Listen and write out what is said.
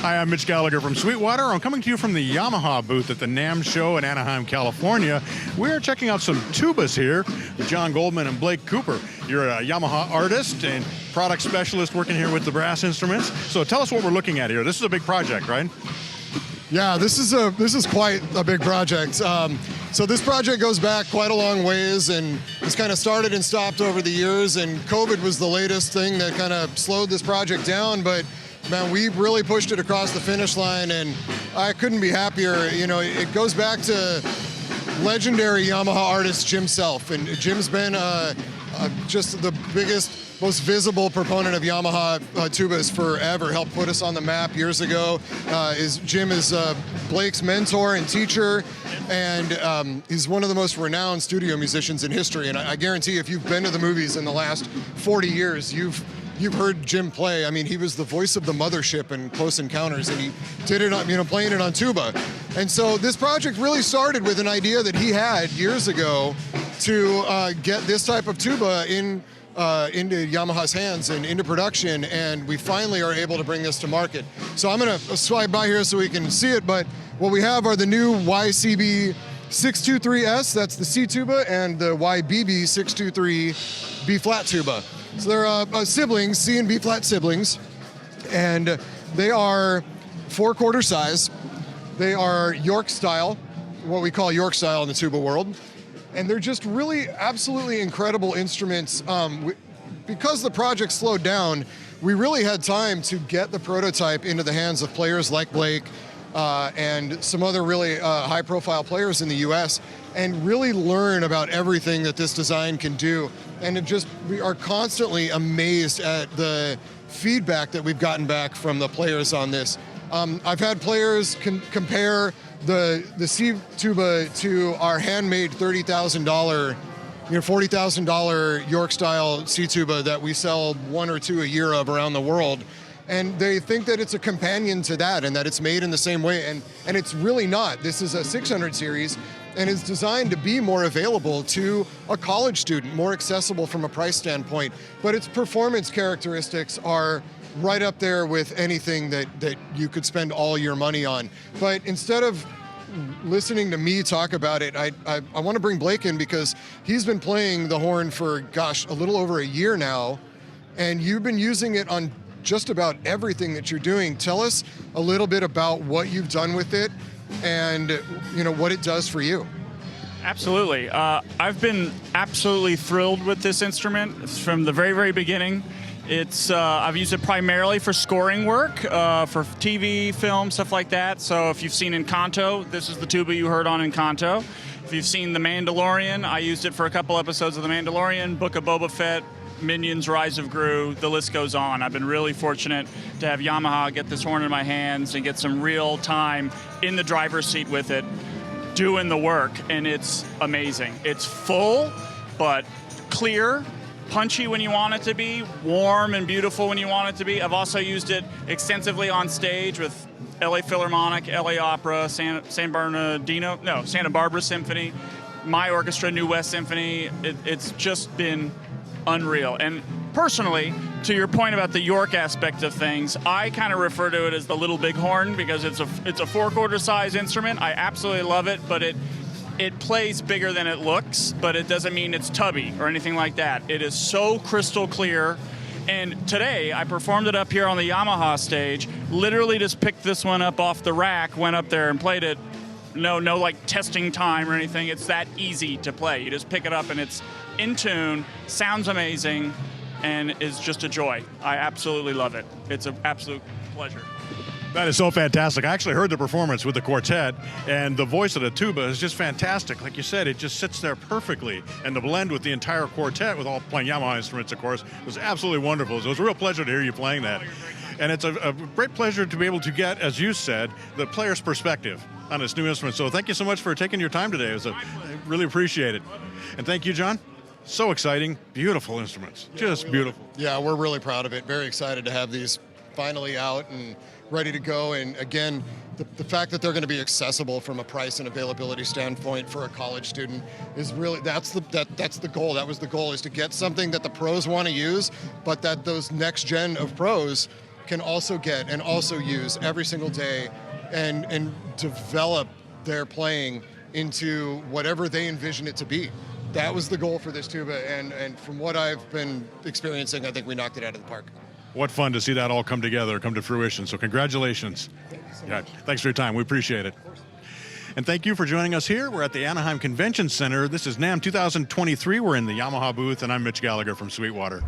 Hi, I'm Mitch Gallagher from Sweetwater. I'm coming to you from the Yamaha booth at the NAMM show in Anaheim, California. We're checking out some tubas here with John Goldman and Blake Cooper. You're a Yamaha artist and product specialist working here with the brass instruments. So tell us what we're looking at here. This is a big project, right? Yeah, this is quite a big project. So this project goes back quite a long ways, and it's kind of started and stopped over the years, and COVID was the latest thing that kind of slowed this project down, but man, we really pushed it across the finish line, and I couldn't be happier. You know, it goes back to legendary Yamaha artist Jim Self, and Jim's been just the biggest, most visible proponent of Yamaha tubas forever. Helped put us on the map years ago. Jim is Blake's mentor and teacher, and he's one of the most renowned studio musicians in history. And I guarantee if you've been to the movies in the last 40 years, you've heard Jim play. I mean, he was the voice of the mothership in Close Encounters, and he did it on, playing it on tuba. And so this project really started with an idea that he had years ago to get this type of tuba into Yamaha's hands and into production, and we finally are able to bring this to market. So I'm gonna slide by here so we can see it, but what we have are the new YCB-623S, that's the C tuba, and the YBB-623 B-flat tuba. So they're siblings, C and B-flat siblings, and they are 4/4 size. They are York style, what we call York style in the tuba world. And they're just really absolutely incredible instruments. Because the project slowed down, we really had time to get the prototype into the hands of players like Blake and some other really high-profile players in the US, and really learn about everything that this design can do. And we are constantly amazed at the feedback that we've gotten back from the players on this. I've had players compare the C tuba to our handmade $30,000, $40,000 York style C tuba that we sell 1 or 2 a year of around the world. And they think that it's a companion to that and that it's made in the same way. And it's really not. This is a 600 series and is designed to be more available to a college student, more accessible from a price standpoint. But its performance characteristics are right up there with anything that you could spend all your money on. But instead of listening to me talk about it, I want to bring Blake in because he's been playing the horn for, gosh, a little over a year now, and you've been using it on just about everything that you're doing. Tell us a little bit about what you've done with it and what it does for you. Absolutely. I've been absolutely thrilled with this instrument from the very, very beginning. I've used it primarily for scoring work, for TV, film, stuff like that. So if you've seen Encanto, this is the tuba you heard on Encanto. If you've seen The Mandalorian, I used it for a couple episodes of The Mandalorian, Book of Boba Fett, Minions, Rise of Gru, the list goes on. I've been really fortunate to have Yamaha get this horn in my hands and get some real time in the driver's seat with it, doing the work, and it's amazing. It's full, but clear, punchy when you want it to be, warm and beautiful when you want it to be. I've also used it extensively on stage with LA Philharmonic, LA Opera, Santa Barbara Symphony, my orchestra, New West Symphony. It's just been unreal. And personally, to your point about the York aspect of things, I kind of refer to it as the little big horn because it's a 4/4 size instrument. I absolutely love it, but it plays bigger than it looks, but it doesn't mean it's tubby or anything like that. It is so crystal clear. And today, I performed it up here on the Yamaha stage, literally just picked this one up off the rack, went up there and played it. No like testing time or anything. It's that easy to play. You just pick it up and it's in tune, sounds amazing, and is just a joy. I absolutely love it. It's an absolute pleasure. That is so fantastic. I actually heard the performance with the quartet, and the voice of the tuba is just fantastic. Like you said, it just sits there perfectly, and the blend with the entire quartet, with all playing Yamaha instruments, of course, was absolutely wonderful. So it was a real pleasure to hear you playing that. And it's a great pleasure to be able to get, as you said, the player's perspective on this new instrument. So thank you so much for taking your time today. I really appreciate it. And thank you, John. So exciting, beautiful instruments, just beautiful. Yeah, we're really proud of it. Very excited to have these finally out and ready to go. And again, the fact that they're going to be accessible from a price and availability standpoint for a college student is really, that's the goal. That was the goal, is to get something that the pros want to use, but that those next gen of pros can also get and also use every single day and develop their playing into whatever they envision it to be. That was the goal for this tuba, and from what I've been experiencing, I think we knocked it out of the park. What fun to see that all come together, come to fruition. So congratulations. Thank you so Yeah, much. thanks for your time. We appreciate it. And thank you for joining us here. We're at the Anaheim Convention Center. This is NAMM 2023. We're in the Yamaha booth, and I'm Mitch Gallagher from Sweetwater.